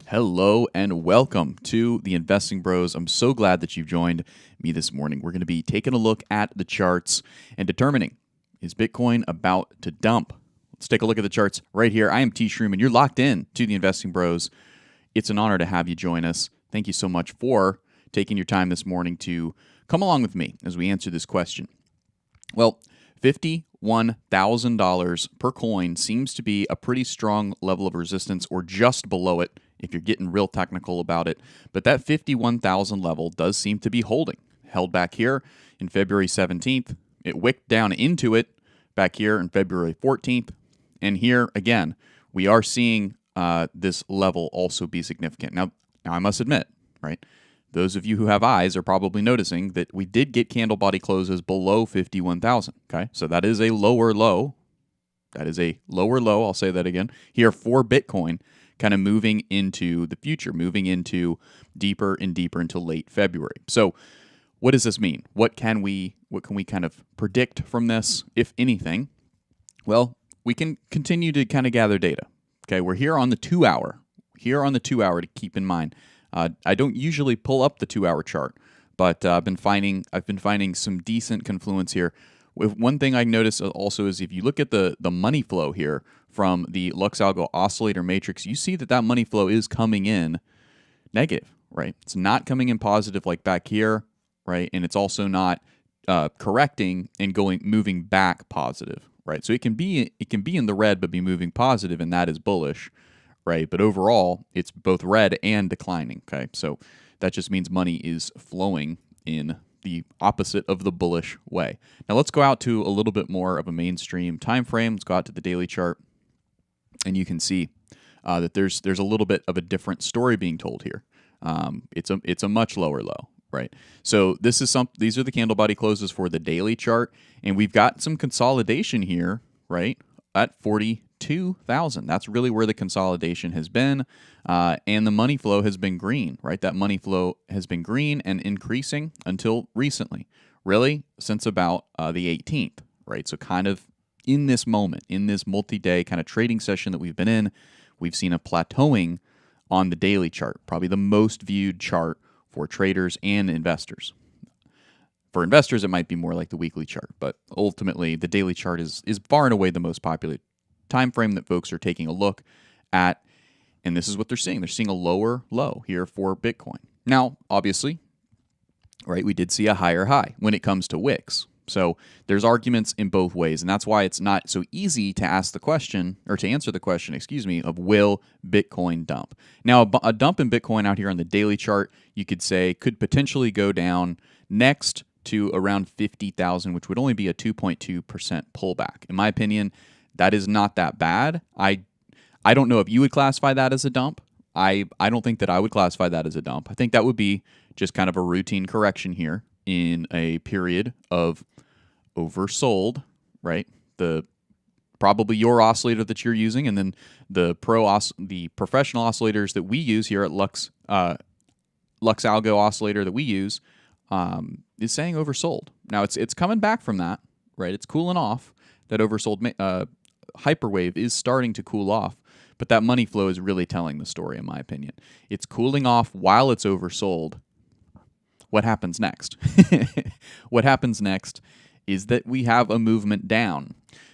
Hello and welcome to the Investing Bros. I'm so glad that you've joined me this morning. We're going to be taking a look at the charts and determining, is Bitcoin about to dump? Let's take a look at the charts right here. I am T. Shroom, you're locked in to the Investing Bros. It's an honor to have you join us. Thank you so much for taking your time this morning to come along with me as we answer this question. Well, $51,000 per coin seems to be a pretty strong level of resistance, or just below it if you're getting real technical about it. But that 51,000 level does seem to be holding. Held back here in February 17th. It wicked down into it back here in February 14th. And here, again, we are seeing this level also be significant. Now, I must admit, right, those of you who have eyes are probably noticing that we did get candle body closes below 51,000, okay? So that is a lower low. That is a lower low, I'll say that again, here for Bitcoin, kind of moving into the future, moving into deeper and deeper into late February. So what does this mean? What can we kind of predict from this, if anything? Well, we can continue to kind of gather data. Okay, we're here on the 2-hour. Here on the 2-hour to keep in mind. I don't usually pull up the 2-hour chart, but I've been finding some decent confluence here. One thing I noticed also is if you look at the money flow here from the ALGO oscillator matrix, you see that money flow is coming in negative, right? It's not coming in positive like back here, right? And it's also not correcting and moving back positive, right? So it can be in the red but be moving positive, and that is bullish, right? But overall, it's both red and declining, okay? So that just means money is flowing in the opposite of the bullish way. Now let's go out to a little bit more of a mainstream time frame. Let's go out to the daily chart, and you can see that there's a little bit of a different story being told here. It's a much lower low, right? So these are the candle body closes for the daily chart, and we've got some consolidation here, right, at 42,000. That's really where the consolidation has been, and the money flow has been green, right? That money flow has been green and increasing until recently, really since about the 18th, right? So kind of in this moment, in this multi-day kind of trading session that we've been in, we've seen a plateauing on the daily chart, probably the most viewed chart for traders and investors. For investors, it might be more like the weekly chart, but ultimately the daily chart is far and away the most popular time frame that folks are taking a look at, and this is what they're seeing. They're seeing a lower low here for Bitcoin. Now, obviously, right, we did see a higher high when it comes to wicks. So there's arguments in both ways, and that's why it's not so easy to ask the question, or to answer the question, of will Bitcoin dump? Now, a dump in Bitcoin out here on the daily chart, you could say, could potentially go down next to around 50,000, which would only be a 2.2% pullback. In my opinion, that is not that bad. I don't know if you would classify that as a dump. I don't think that I would classify that as a dump. I think that would be just kind of a routine correction here in a period of oversold, right? Probably your oscillator that you're using, and then the professional oscillators that we use here at Lux ALGO oscillator that we use is saying oversold. Now it's coming back from that, right? It's cooling off. That oversold hyperwave is starting to cool off, but that money flow is really telling the story, in my opinion. It's cooling off while it's oversold. What happens next? What happens next is that we have a movement down.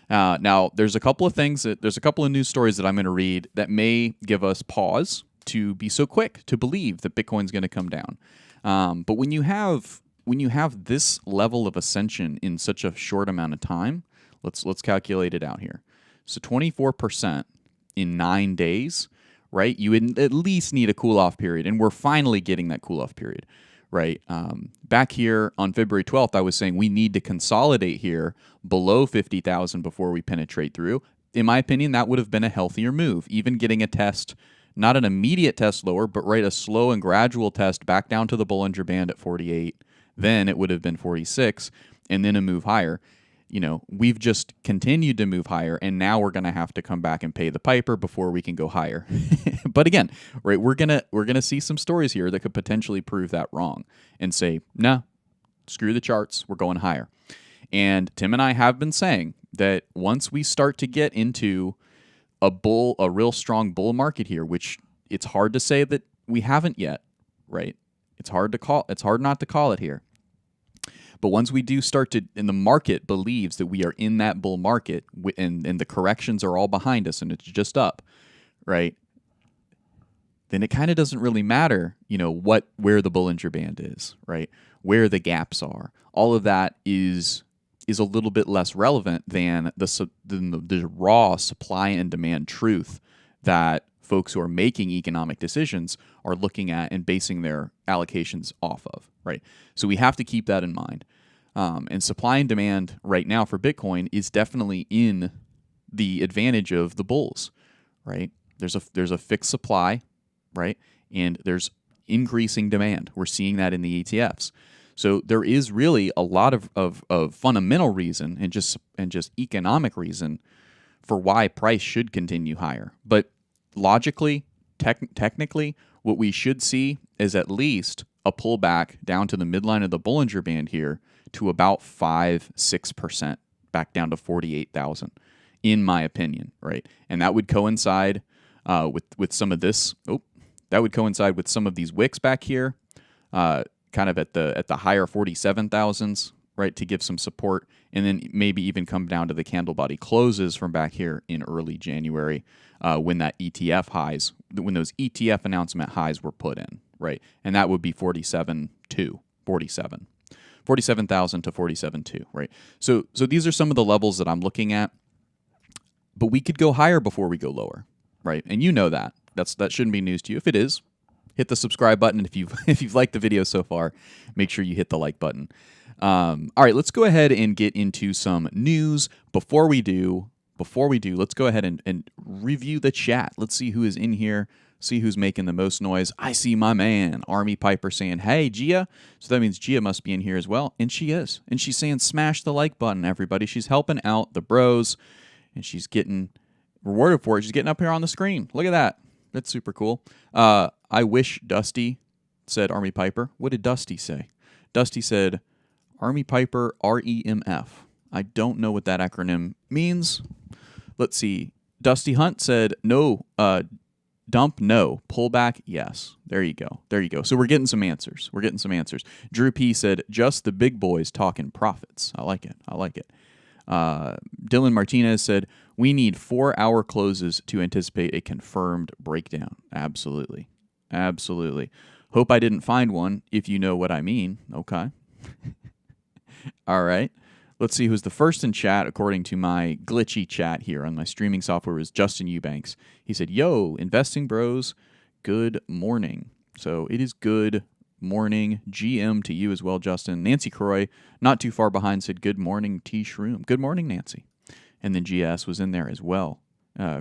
Now, there's a couple of news stories that I'm going to read that may give us pause to be so quick to believe that Bitcoin's going to come down. But when you have this level of ascension in such a short amount of time, let's calculate it out here. So 24% in 9 days, right? You would at least need a cool-off period, and we're finally getting that cool-off period, right? Back here on February 12th, I was saying we need to consolidate here below 50,000 before we penetrate through. In my opinion, that would have been a healthier move. Even getting a test, not an immediate test lower, but right, a slow and gradual test back down to the Bollinger Band at 48. Then it would have been 46, and then a move higher. You know, we've just continued to move higher, and now we're going to have to come back and pay the piper before we can go higher. But again, right, we're gonna see some stories here that could potentially prove that wrong and say, nah, screw the charts, we're going higher. And Tim and I have been saying that once we start to get into a real strong bull market here, which it's hard to say that we haven't yet, right? It's hard not to call it here. But once we do start to, and the market believes that we are in that bull market, and the corrections are all behind us and it's just up, right? Then it kind of doesn't really matter, where the Bollinger Band is, right? Where the gaps are. All of that is a little bit less relevant than the raw supply and demand truth that folks who are making economic decisions are looking at and basing their allocations off of, right? So we have to keep that in mind. And supply and demand right now for Bitcoin is definitely in the advantage of the bulls, right? There's a fixed supply, right? And there's increasing demand. We're seeing that in the ETFs. So there is really a lot of fundamental reason and just economic reason for why price should continue higher. But logically, technically, what we should see is at least a pullback down to the midline of the Bollinger Band here to about 5-6%, back down to 48,000, in my opinion, right? And that would coincide with some of this. That would coincide with some of these wicks back here, kind of at the higher 47,000s, right, to give some support, and then maybe even come down to the candle body closes from back here in early January, when those ETF announcement highs were put in, right, and that would be 47,000 to 47,200, right. So these are some of the levels that I'm looking at, but we could go higher before we go lower, right, and that shouldn't be news to you. If it is, hit the subscribe button. If you've liked the video so far, make sure you hit the like button. All right, let's go ahead and get into some news. Before we do, let's go ahead and review the chat. Let's see who is in here, see who's making the most noise. I see my man, Army Piper, saying, hey, Gia. So that means Gia must be in here as well. And she is. And she's saying, smash the like button, everybody. She's helping out the bros, and she's getting rewarded for it. She's getting up here on the screen. Look at that. That's super cool. I wish Dusty, said Army Piper. What did Dusty say? Dusty said, Army Piper REMF. I don't know what that acronym means. Let's see. Dusty Hunt said, no, dump, no. Pullback, yes. There you go. So we're getting some answers. Drew P said, just the big boys talking profits. I like it. Dylan Martinez said, we need 4-hour closes to anticipate a confirmed breakdown. Absolutely. Hope I didn't find one, if you know what I mean. Okay. All right. Let's see who's the first in chat, according to my glitchy chat here on my streaming software, is Justin Eubanks. He said, yo, investing bros, good morning. So it is good morning. GM to you as well, Justin. Nancy Croy, not too far behind, said, good morning, T Shroom. Good morning, Nancy. And then GS was in there as well.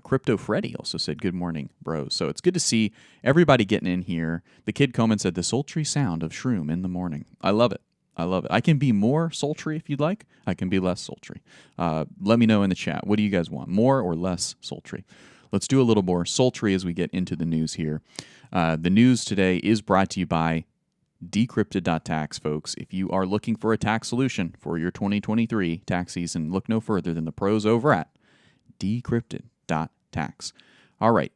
Crypto Freddy also said, good morning, bros. So it's good to see everybody getting in here. The Kid Coleman said, the sultry sound of Shroom in the morning. I love it. I can be more sultry if you'd like. I can be less sultry. Let me know in the chat. What do you guys want? More or less sultry? Let's do a little more sultry as we get into the news here. The news today is brought to you by Decrypted.tax, folks. If you are looking for a tax solution for your 2023 tax season, look no further than the pros over at Decrypted.tax. All right.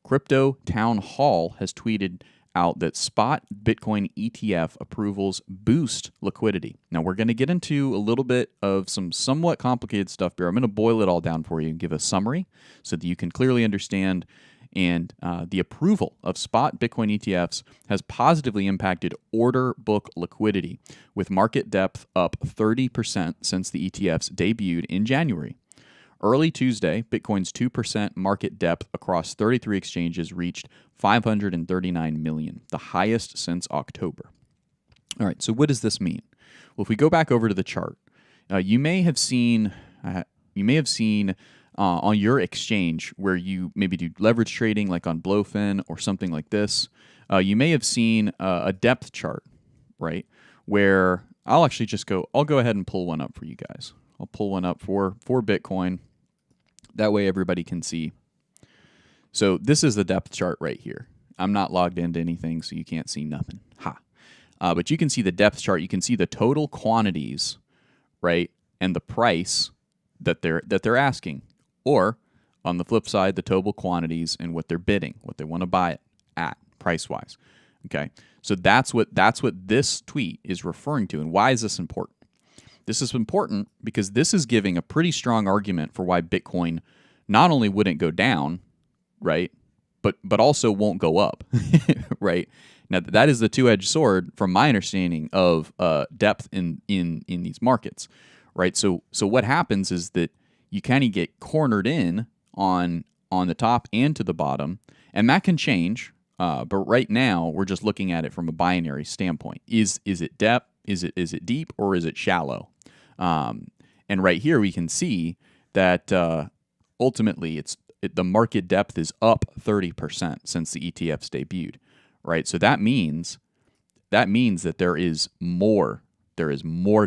Crypto Town Hall has tweeted out that spot Bitcoin ETF approvals boost liquidity. Now, we're going to get into a little bit of some somewhat complicated stuff here. I'm going to boil it all down for you and give a summary so that you can clearly understand. And the approval of spot Bitcoin ETFs has positively impacted order book liquidity, with market depth up 30% since the ETFs debuted in January. Early Tuesday, Bitcoin's 2% market depth across 33 exchanges reached 539 million, the highest since October. All right, so what does this mean? Well, if we go back over to the chart, you may have seen on your exchange where you maybe do leverage trading, like on Blofin or something like this, you may have seen a depth chart, right? Where I'll go ahead and pull one up for you guys. I'll pull one up for Bitcoin. That way everybody can see. So this is the depth chart right here. I'm not logged into anything, so you can't see nothing. But you can see the depth chart. You can see the total quantities, right, and the price that they're asking. Or on the flip side, the total quantities and what they're bidding, what they want to buy it at price-wise. Okay, so that's what this tweet is referring to. And why is this important? This is important because this is giving a pretty strong argument for why Bitcoin not only wouldn't go down, right, but also won't go up, right? Now that is the two-edged sword from my understanding of depth in these markets, right? So what happens is that you kind of get cornered in on the top and to the bottom, and that can change. But right now we're just looking at it from a binary standpoint. Is it depth? Is it deep, or is it shallow? And right here we can see that ultimately the market depth is up 30% since the ETFs debuted, right? So that means that there is more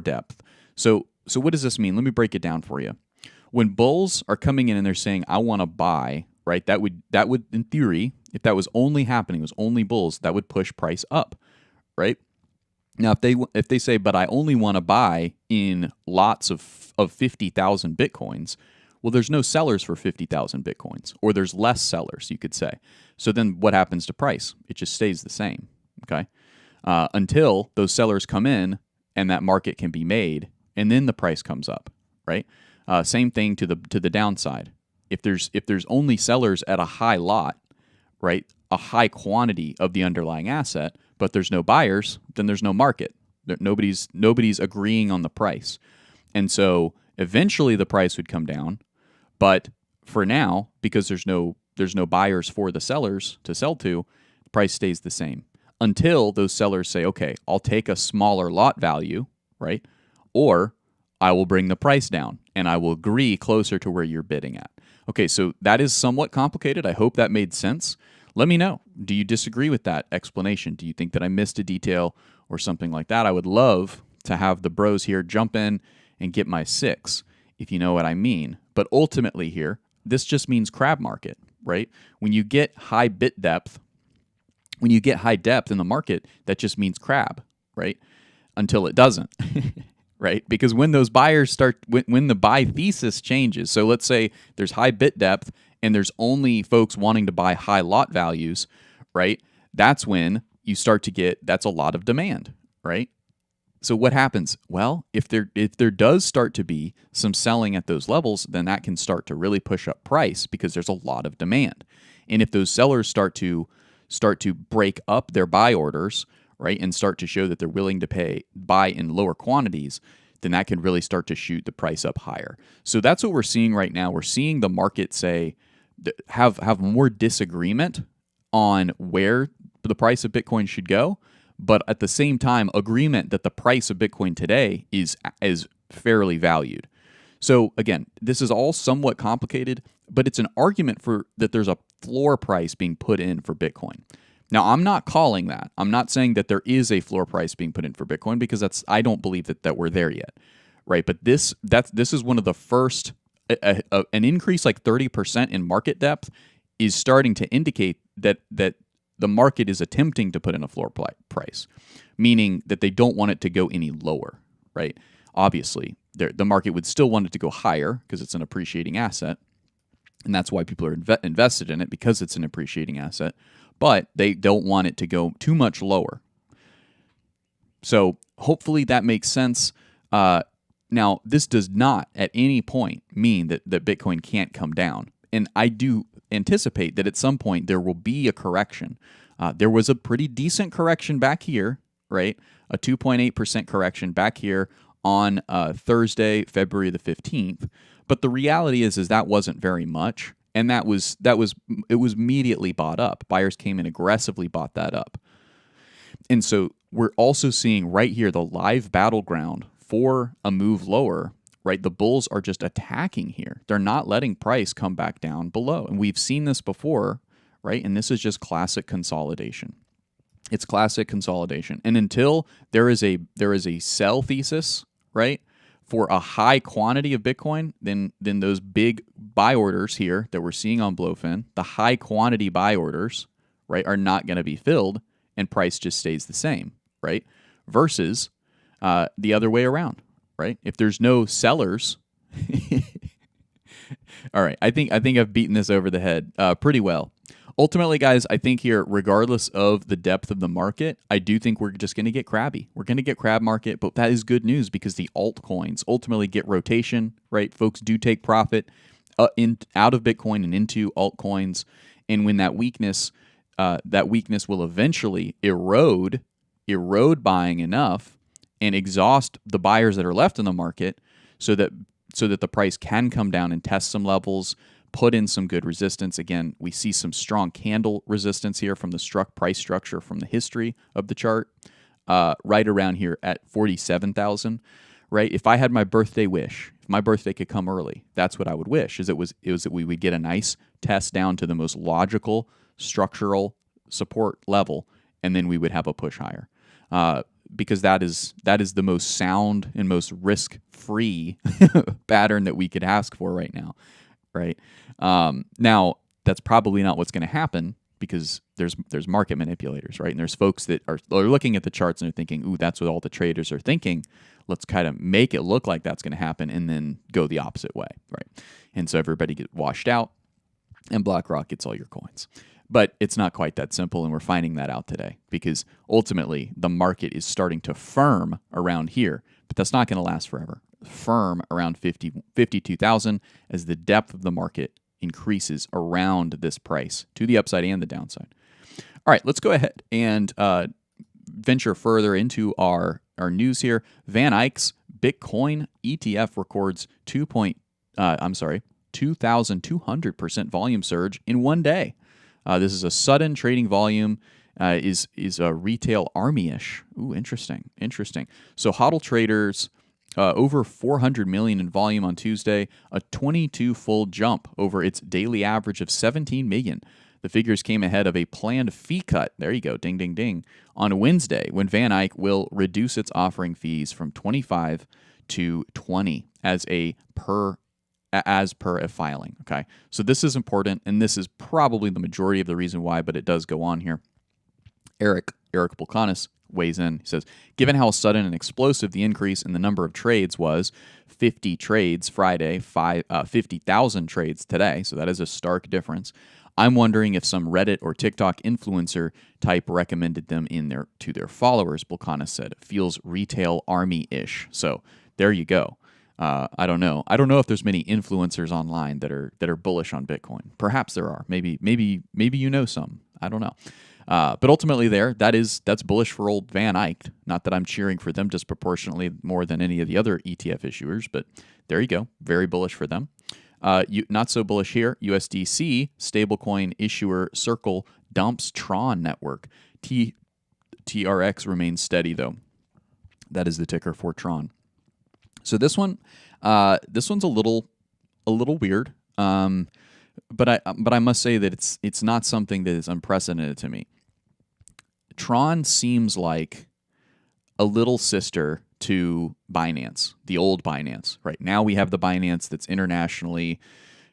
depth. So what does this mean? Let me break it down for you. When bulls are coming in and they're saying, I want to buy, right? That would in theory, if that was only happening, it was only bulls, that would push price up, right? Now, if they say, but I only want to buy in lots of 50,000 Bitcoins, well, there's no sellers for 50,000 Bitcoins, or there's less sellers, you could say. So then what happens to price? It just stays the same, okay? Until those sellers come in and that market can be made, and then the price comes up, right? Same thing to the downside. If there's only sellers at a high lot, right, a high quantity of the underlying asset, but there's no buyers, then there's no market. Nobody's agreeing on the price. And so eventually the price would come down, but for now, because there's no buyers for the sellers to sell to, the price stays the same until those sellers say, okay, I'll take a smaller lot value, right? Or I will bring the price down and I will agree closer to where you're bidding at. Okay, so that is somewhat complicated. I hope that made sense. Let me know. Do you disagree with that explanation? Do you think that I missed a detail or something like that? I would love to have the bros here jump in and get my 6, if you know what I mean. But ultimately here, this just means crab market, right? When you get high bit depth, when you get high depth in the market, that just means crab, right? Until it doesn't, right? Because when those buyers start, when the buy thesis changes, so let's say there's high bit depth and there's only folks wanting to buy high lot values, right? That's when you start to get, that's a lot of demand, right? So what happens? Well, if there does start to be some selling at those levels, then that can start to really push up price because there's a lot of demand. And if those sellers start to break up their buy orders, right, and start to show that they're willing to buy in lower quantities, then that can really start to shoot the price up higher. So that's what we're seeing right now. We're seeing the market have more disagreement on where the price of Bitcoin should go, but at the same time, agreement that the price of Bitcoin today is fairly valued. So again, this is all somewhat complicated, but it's an argument for that there's a floor price being put in for Bitcoin. Now, I'm not calling that. I'm not saying that there is a floor price being put in for Bitcoin because I don't believe that we're there yet, right? But this is one of the first, an increase like 30% in market depth is starting to indicate that the market is attempting to put in a floor price, meaning that they don't want it to go any lower, right? Obviously, the market would still want it to go higher because it's an appreciating asset, and that's why people are invested in it, because it's an appreciating asset, but they don't want it to go too much lower. So hopefully that makes sense. Now, this does not at any point mean that Bitcoin can't come down, and I do anticipate that at some point there will be a correction. There was a pretty decent correction back here, right? A 2.8% correction back here on Thursday, February the 15th. But the reality is that wasn't very much, and it was immediately bought up. Buyers came and aggressively bought that up. And so we're also seeing right here the live battleground for a move lower, right? The bulls are just attacking here. They're not letting price come back down below. And we've seen this before, right? And this is just classic consolidation. It's classic consolidation. And until there is a sell thesis, right, for a high quantity of Bitcoin, then those big buy orders here that we're seeing on Blofin, the high quantity buy orders, right, are not going to be filled, and price just stays the same, right? Versus the other way around, right? If there's no sellers, All right. I think I've beaten this over the head pretty well. Ultimately, guys, I think here, regardless of the depth of the market, I do think we're just going to get crabby. We're going to get crab market, but that is good news because the altcoins ultimately get rotation, right? Folks do take profit out of Bitcoin and into altcoins, and when that weakness will eventually erode buying enough and exhaust the buyers that are left in the market, so that the price can come down and test some levels, put in some good resistance. Again, we see some strong candle resistance here from the price structure from the history of the chart, right around here at 47,000. Right? If I had my birthday wish, if my birthday could come early, that's what I would wish. It was that we would get a nice test down to the most logical structural support level, and then we would have a push higher. Because that is the most sound and most risk-free pattern that we could ask for right now, right? Now, that's probably not what's going to happen because there's market manipulators, right? And there's folks that are looking at the charts and they're thinking, ooh, that's what all the traders are thinking. Let's kind of make it look like that's going to happen and then go the opposite way, right? And so everybody gets washed out and BlackRock gets all your coins. But it's not quite that simple, and we're finding that out today because ultimately the market is starting to firm around here, but that's not going to last forever. Firm around 52,000 as the depth of the market increases around this price to the upside and the downside. All right, let's go ahead and venture further into our news here. Van Eyck's Bitcoin ETF records 2,200% volume surge in one day. This is a sudden trading volume, is a retail army-ish. Ooh, interesting. So HODL traders, over 400 million in volume on Tuesday, a 22-fold jump over its daily average of 17 million. The figures came ahead of a planned fee cut, there you go, ding, ding, ding, on Wednesday when Van Eyck will reduce its offering fees from 25 to 20 as per a filing. Okay, so this is important, and this is probably the majority of the reason why, but it does go on here. Eric Balkanis weighs in. He says, given how sudden and explosive the increase in the number of trades was, 50 trades Friday, 50,000 trades today, so that is a stark difference. I'm wondering if some Reddit or TikTok influencer type recommended them to their followers, Balkanis said. Feels retail army-ish. So there you go. I don't know. I don't know if there's many influencers online that are bullish on Bitcoin. Perhaps there are. Maybe you know some. I don't know. But ultimately, that's bullish for old Van Eyck. Not that I'm cheering for them disproportionately more than any of the other ETF issuers, but there you go. Very bullish for them. Not so bullish here. USDC stablecoin issuer Circle dumps Tron network. TRX remains steady though. That is the ticker for Tron. So this one's a little weird, but I must say that it's not something that is unprecedented to me. Tron seems like a little sister to Binance, the old Binance. Right now we have the Binance that's internationally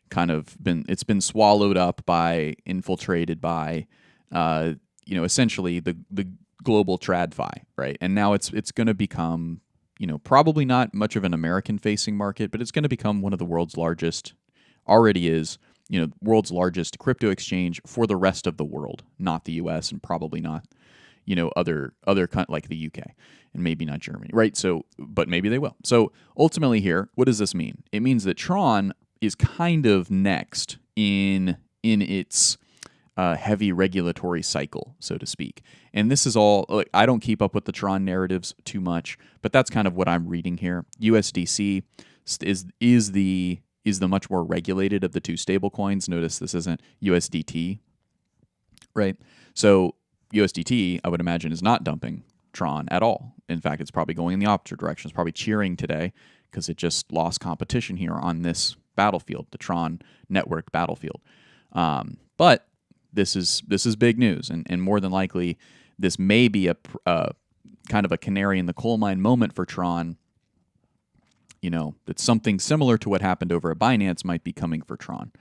kind of been swallowed up by, infiltrated by, essentially the global TradFi, right? And now it's going to become, probably not much of an American-facing market, but it's going to become one of the world's largest, already is, world's largest crypto exchange for the rest of the world, not the U.S. and probably not, other like the UK and maybe not Germany, right? So, but maybe they will. So ultimately here, what does this mean? It means that Tron is kind of next in its heavy regulatory cycle, so to speak. And this is all, like, I don't keep up with the Tron narratives too much, but that's kind of what I'm reading here. USDC is the much more regulated of the two stable coins. Notice this isn't USDT, right? So USDT, I would imagine, is not dumping Tron at all. In fact, it's probably going in the opposite direction. It's probably cheering today because it just lost competition here on this battlefield, the Tron network battlefield. But this is big news, and more than likely, this may be a kind of a canary in the coal mine moment for Tron. That something similar to what happened over at Binance might be coming for Tron.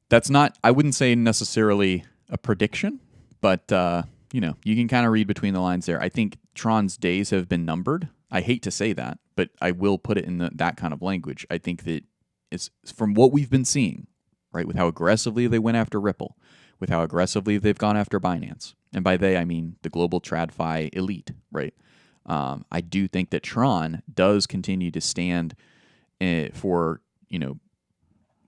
That's not, I wouldn't say necessarily a prediction, but you can kind of read between the lines there. I think Tron's days have been numbered. I hate to say that, but I will put it in that kind of language. I think that is from what we've been seeing, right, with how aggressively they went after Ripple, with how aggressively they've gone after Binance. And by they, I mean the global TradFi elite, right? I do think that Tron does continue to stand for,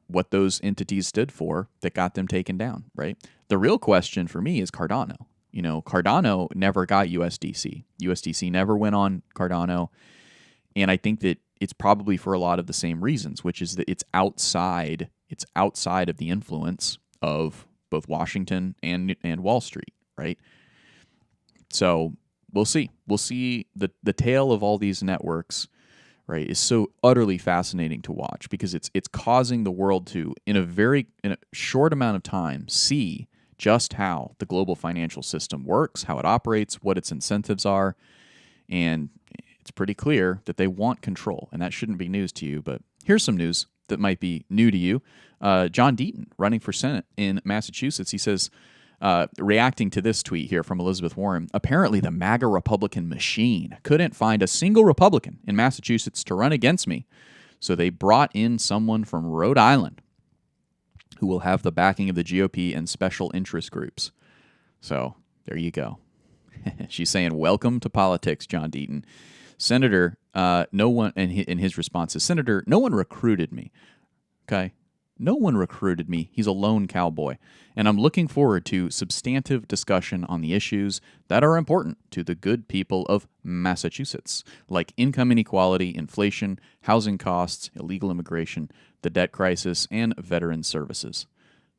what those entities stood for that got them taken down, right? The real question for me is Cardano. Cardano never got USDC. USDC never went on Cardano. And I think that it's probably for a lot of the same reasons, which is that it's outside of the influence of both Washington and Wall Street, right? So we'll see. We'll see the tale of all these networks, right, is so utterly fascinating to watch because it's causing the world to, in a short amount of time, see just how the global financial system works, how it operates, what its incentives are, and it's pretty clear that they want control, and that shouldn't be news to you. But here's some news that might be new to you. John Deaton, running for Senate in Massachusetts, he says, reacting to this tweet here from Elizabeth Warren, apparently the MAGA Republican machine couldn't find a single Republican in Massachusetts to run against me, so they brought in someone from Rhode Island who will have the backing of the GOP and special interest groups. So there you go. She's saying, welcome to politics, John Deaton. Senator, no one, in his response is, Senator, no one recruited me. Okay? No one recruited me. He's a lone cowboy. And I'm looking forward to substantive discussion on the issues that are important to the good people of Massachusetts, like income inequality, inflation, housing costs, illegal immigration, the debt crisis, and veteran services.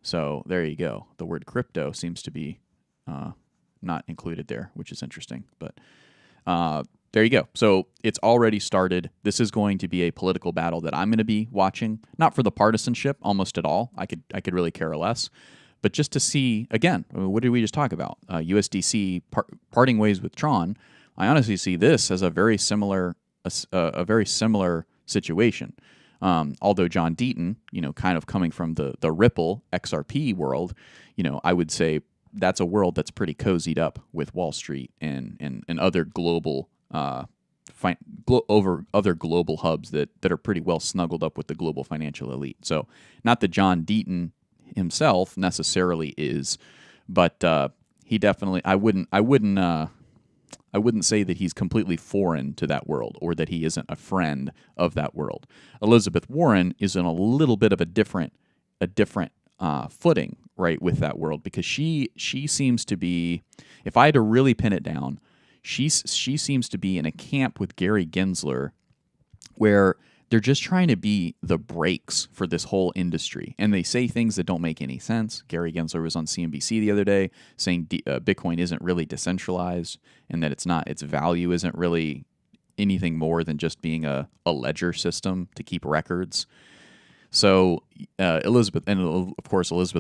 So there you go. The word crypto seems to be not included there, which is interesting. But there you go. So it's already started. This is going to be a political battle that I'm going to be watching, not for the partisanship almost at all. I could really care less, but just to see, again, what did we just talk about? USDC parting ways with Tron. I honestly see this as a very similar situation. Although John Deaton, kind of coming from the Ripple XRP world, I would say that's a world that's pretty cozied up with Wall Street and other global other global hubs that are pretty well snuggled up with the global financial elite. So not that John Deaton himself necessarily is, but he definitely, I wouldn't say that he's completely foreign to that world or that he isn't a friend of that world. Elizabeth Warren is in a little bit of a different footing, right, with that world, because she seems to be, if I had to really pin it down, she seems to be in a camp with Gary Gensler where they're just trying to be the brakes for this whole industry. And they say things that don't make any sense. Gary Gensler was on CNBC the other day saying Bitcoin isn't really decentralized and that its value isn't really anything more than just being a ledger system to keep records. So Elizabeth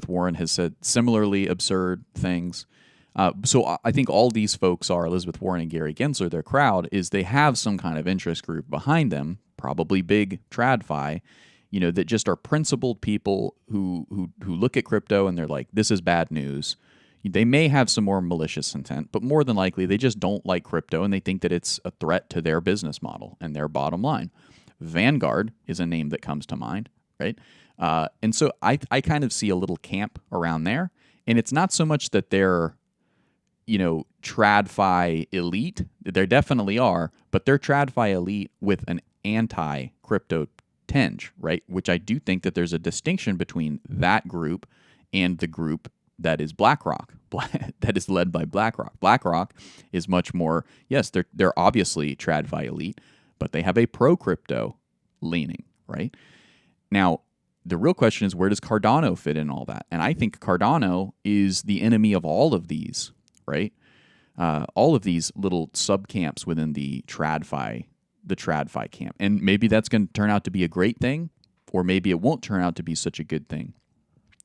Warren has said similarly absurd things. So I think all these folks are, Elizabeth Warren and Gary Gensler, their crowd, is they have some kind of interest group behind them, probably big TradFi, that just are principled people who look at crypto and they're like, this is bad news. They may have some more malicious intent, but more than likely they just don't like crypto and they think that it's a threat to their business model and their bottom line. Vanguard is a name that comes to mind, right? And so I kind of see a little camp around there. And it's not so much that they're TradFi elite. There definitely are, but they're TradFi elite with an anti-crypto tinge, right? Which I do think that there's a distinction between that group and the group that is BlackRock, that is led by BlackRock. BlackRock is much more, yes, they're obviously TradFi elite, but they have a pro-crypto leaning, right? Now, the real question is, where does Cardano fit in all that? And I think Cardano is the enemy of all of these, right? All of these little subcamps within the TradFi camp. And maybe that's going to turn out to be a great thing, or maybe it won't turn out to be such a good thing.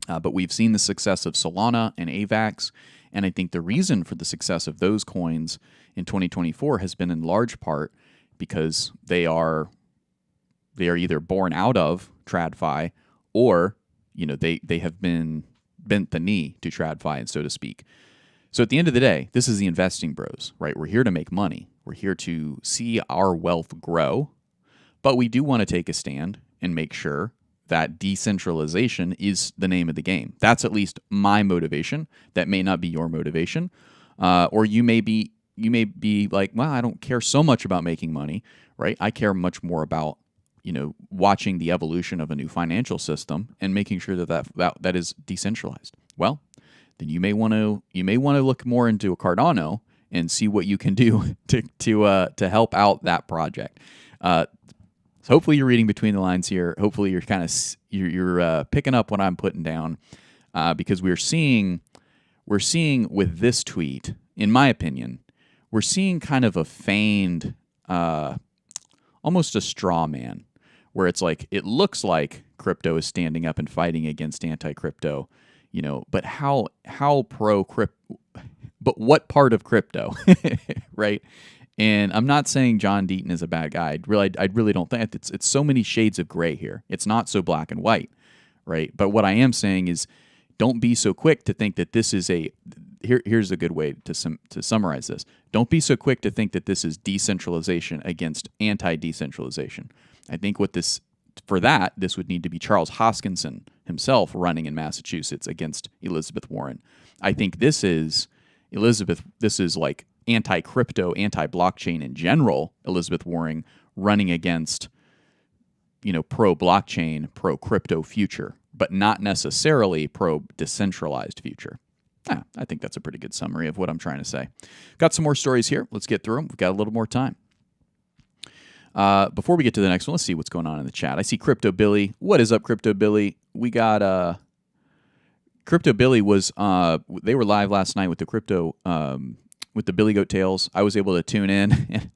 But we've seen the success of Solana and AVAX, and I think the reason for the success of those coins in 2024 has been in large part because they are either born out of TradFi or they have been bent the knee to TradFi, and so to speak. So at the end of the day, this is the investing bros, right? We're here to make money. We're here to see our wealth grow, but we do want to take a stand and make sure that decentralization is the name of the game. That's at least my motivation. That may not be your motivation, or you may be like, well, I don't care so much about making money, right? I care much more about watching the evolution of a new financial system and making sure that is decentralized. Well, then you may want to look more into a Cardano and see what you can do to help out that project. So hopefully you're reading between the lines here. Hopefully you're you're picking up what I'm putting down, because we're seeing with this tweet, in my opinion, we're seeing kind of a feigned, almost a straw man, where it's like it looks like crypto is standing up and fighting against anti-crypto, but how pro crypto, but what part of crypto, right? And I'm not saying John Deaton is a bad guy. I really don't think it's so many shades of gray here. It's not so black and white, right? But what I am saying is, don't be so quick to think that this is here's a good way to summarize this. Don't be so quick to think that this is decentralization against anti-decentralization. I think this would need to be Charles Hoskinson himself running in Massachusetts against Elizabeth Warren. I think this is like anti-crypto, anti-blockchain in general, Elizabeth Warren running against, pro-blockchain, pro-crypto future, but not necessarily pro-decentralized future. I think that's a pretty good summary of what I'm trying to say. Got some more stories here. Let's get through them. We've got a little more time. Before we get to the next one, let's see what's going on in the chat. I see Crypto Billy. What is up, Crypto Billy? We got Crypto Billy was they were live last night with the crypto with the Billy Goat Tales. I was able to tune in,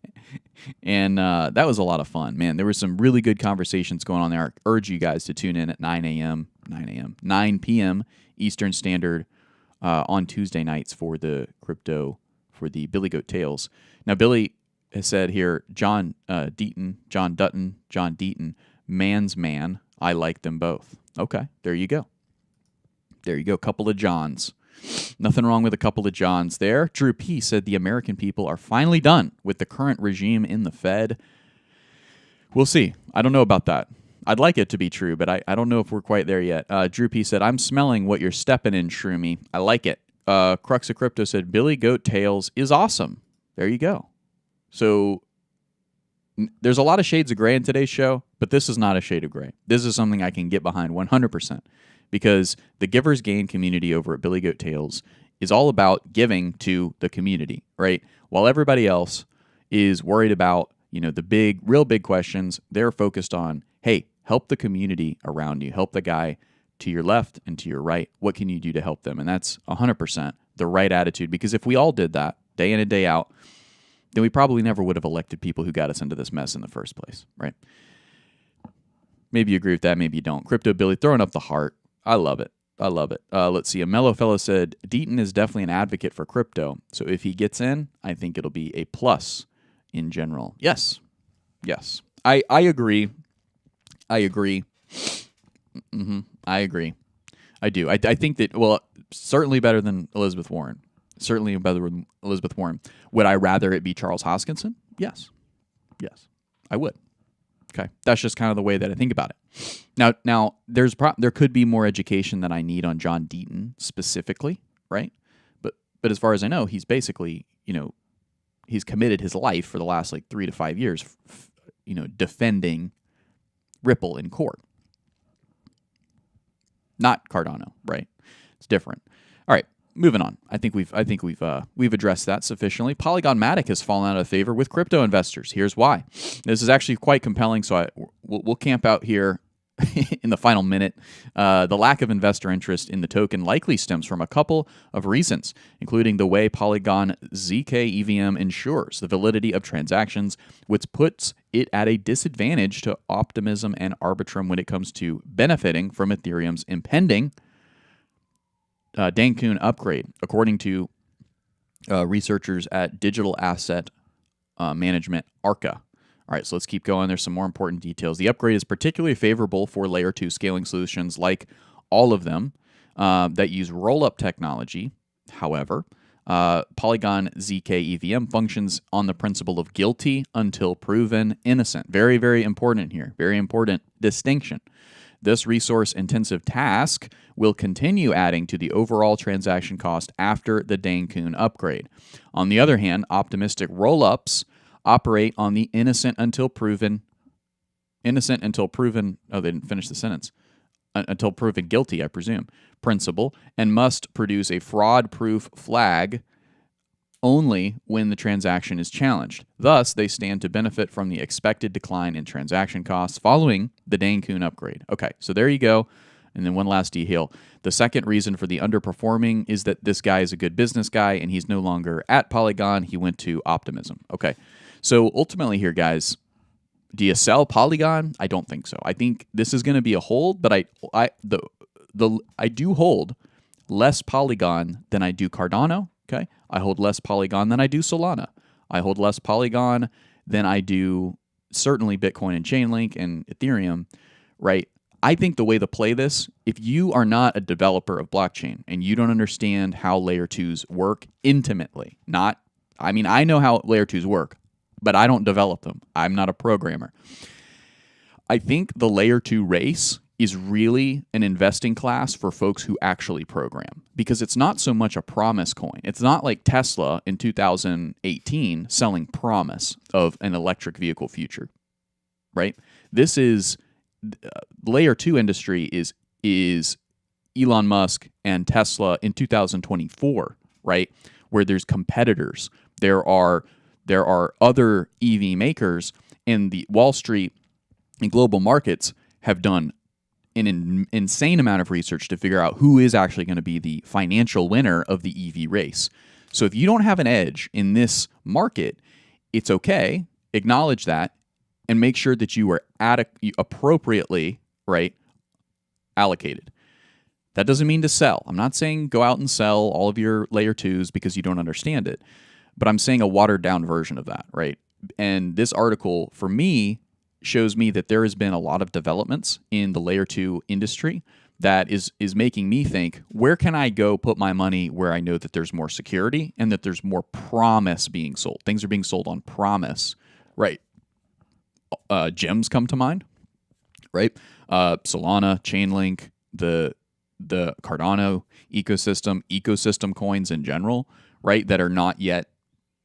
and that was a lot of fun, man. There were some really good conversations going on there. I urge you guys to tune in at 9 p.m. Eastern Standard on Tuesday nights for the Billy Goat Tales. Now, Billy has said here, John Deaton, man's man. I like them both. Okay, there you go. Couple of Johns. Nothing wrong with a couple of Johns there. Drew P. said the American people are finally done with the current regime in the Fed. We'll see. I don't know about that. I'd like it to be true, but I don't know if we're quite there yet. Drew P. said, I'm smelling what you're stepping in, Shroomy. I like it. Crux of Crypto said, Billy Goat Tales is awesome. There you go. So there's a lot of shades of gray in today's show, but this is not a shade of gray. This is something I can get behind 100%, because the Givers Gain community over at Billy Goat Tales is all about giving to the community, right? While everybody else is worried about, the real big questions, they're focused on, hey, help the community around you. Help the guy to your left and to your right. What can you do to help them? And that's 100% the right attitude, because if we all did that day in and day out, then we probably never would have elected people who got us into this mess in the first place, right? Maybe you agree with that, maybe you don't. Crypto Billy throwing up the heart. I love it. Let's see. A mellow fellow said, Deaton is definitely an advocate for crypto. So if he gets in, I think it'll be a plus in general. Yes. I agree. I agree. I agree. I do. I think that, well, certainly better than Elizabeth Warren. Certainly better than Elizabeth Warren. Would I rather it be Charles Hoskinson? Yes, I would. Okay, that's just kind of the way that I think about it. Now, there could be more education that I need on John Deaton specifically, right? But as far as I know, he's basically, he's committed his life for the last 3 to 5 years, defending Ripple in court, not Cardano, right? It's different. All right. Moving on. I think we've addressed that sufficiently. Polygon Matic has fallen out of favor with crypto investors. Here's why. This is actually quite compelling, so we'll camp out here in the final minute. The lack of investor interest in the token likely stems from a couple of reasons, including the way Polygon ZK EVM ensures the validity of transactions, which puts it at a disadvantage to Optimism and Arbitrum when it comes to benefiting from Ethereum's impending Dankun upgrade, according to researchers at digital asset management ARCA. All right, so let's keep going. There's some more important details. The upgrade is particularly favorable for layer 2 scaling solutions like all of them that use roll-up technology. However, Polygon ZK EVM functions on the principle of guilty until proven innocent. Very, very important here. Very important distinction. This resource-intensive task will continue adding to the overall transaction cost after the Dane-Kuhn upgrade. On the other hand, optimistic roll-ups operate on the innocent until proven, oh, they didn't finish the sentence, until proven guilty, I presume, principle, and must produce a fraud-proof flag only when the transaction is challenged. Thus, they stand to benefit from the expected decline in transaction costs following the Dane-Kuhn upgrade. Okay, so there you go. And then one last detail. The second reason for the underperforming is that this guy is a good business guy and he's no longer at Polygon. He went to Optimism. Okay, so ultimately here, guys, do you sell Polygon? I don't think so. I think this is going to be a hold, but I do hold less Polygon than I do Cardano. Okay, I hold less Polygon than I do Solana. I hold less Polygon than I do certainly Bitcoin and Chainlink and Ethereum, right? I think the way to play this, if you are not a developer of blockchain and you don't understand how layer 2s work intimately, I know how layer 2s work, but I don't develop them. I'm not a programmer. I think the layer 2 race is really an investing class for folks who actually program, because it's not so much a promise coin. It's not like Tesla in 2018 selling promise of an electric vehicle future, right? This is layer 2 industry is Elon Musk and Tesla in 2024, right? Where there's competitors. There are other EV makers, and the Wall Street and global markets have done an insane amount of research to figure out who is actually going to be the financial winner of the EV race. So if you don't have an edge in this market, it's okay. Acknowledge that and make sure that you are appropriately, right, allocated. That doesn't mean to sell. I'm not saying go out and sell all of your layer 2s because you don't understand it, but I'm saying a watered down version of that, right? And this article, for me, shows me that there has been a lot of developments in the layer 2 industry that is making me think, where can I go put my money where I know that there's more security and that there's more promise being sold? Things are being sold on promise, right? Gems come to mind, right? Solana, Chainlink, the Cardano ecosystem coins in general, right? That are not yet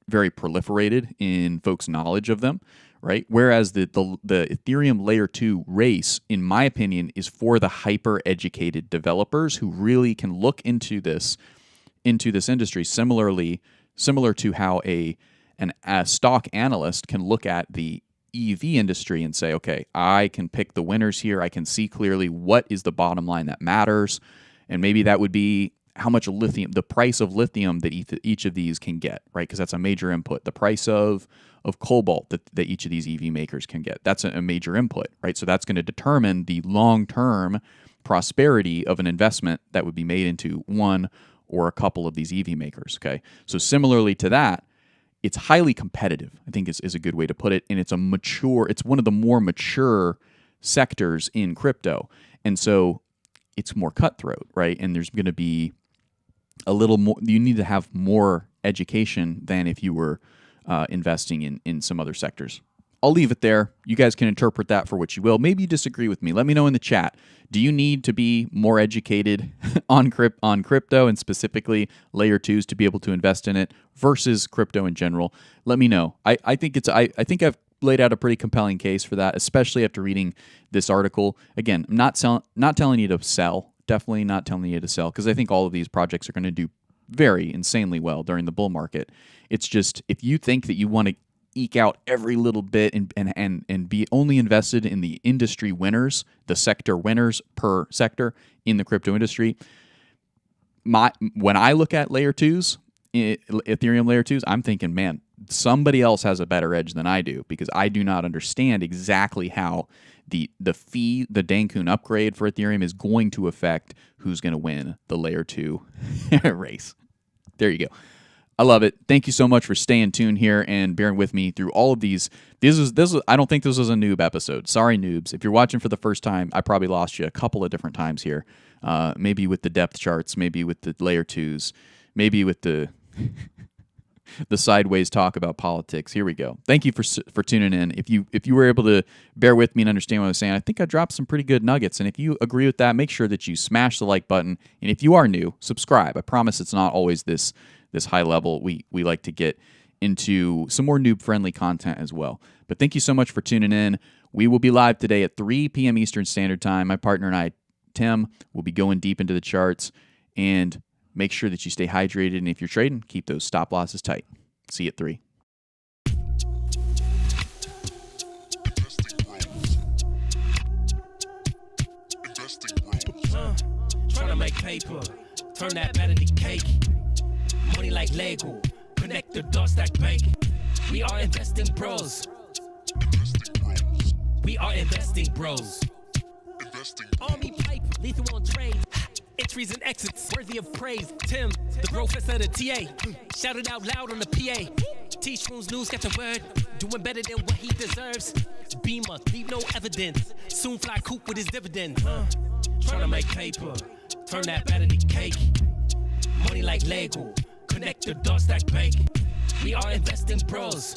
very proliferated in folks' knowledge of them, right? Whereas the Ethereum layer 2 race, in my opinion, is for the hyper-educated developers who really can look into this industry, similar to how a stock analyst can look at the EV industry and say, okay, I can pick the winners here. I can see clearly what is the bottom line that matters, and maybe that would be how much lithium, the price of lithium that each of these can get, right? Because that's a major input. The price of cobalt that each of these EV makers can get. That's a major input, right? So that's going to determine the long-term prosperity of an investment that would be made into one or a couple of these EV makers, okay? So similarly to that, it's highly competitive, I think is a good way to put it, and it's one of the more mature sectors in crypto. And so it's more cutthroat, right? And there's going to be a little more, you need to have more education than if you were investing in some other sectors. I'll leave it there. You guys can interpret that for what you will. Maybe you disagree with me. Let me know in the chat. Do you need to be more educated on crypto and specifically layer 2s to be able to invest in it versus crypto in general? Let me know. I think I've laid out a pretty compelling case for that, especially after reading this article. Again, I'm not telling you to sell. Definitely not telling you to sell, because I think all of these projects are going to do very insanely well during the bull market. It's just, if you think that you want to eke out every little bit and be only invested in the industry winners, the sector winners per sector in the crypto industry, when I look at layer 2s, Ethereum layer 2s, I'm thinking, man, somebody else has a better edge than I do, because I do not understand exactly how the Dane-Kuhn upgrade for Ethereum is going to affect who's going to win the layer 2 race. There you go. I love it. Thank you so much for staying tuned here and bearing with me through all of these. I don't think this was a noob episode. Sorry, noobs. If you're watching for the first time, I probably lost you a couple of different times here. Maybe with the depth charts, maybe with the layer 2s, maybe with the the sideways talk about politics. Here we go. Thank you for tuning in. If you were able to bear with me and understand what I was saying, I think I dropped some pretty good nuggets. And if you agree with that, make sure that you smash the like button. And if you are new, subscribe. I promise it's not always this high level. We like to get into some more noob-friendly content as well. But thank you so much for tuning in. We will be live today at 3 p.m. Eastern Standard Time. My partner and I, Tim, will be going deep into the charts. And make sure that you stay hydrated. And if you're trading, keep those stop losses tight. See you at 3. Trying to make paper, turn that better to cake. Money like Lego, connect the dots stack bank. We are investing bros. We are investing bros. Army pipe, lethal on trade. Entries and exits, worthy of praise. Tim, the professor of the TA. Shout it out loud on the PA. T-Shrooms news, got the word. Doing better than what he deserves. Beamer, leave no evidence. Soon fly coop with his dividend. Trying to make paper, turn that better to cake. Money like Lego, connect the dots stack bank. We are investing bros.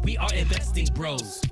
We are investing bros.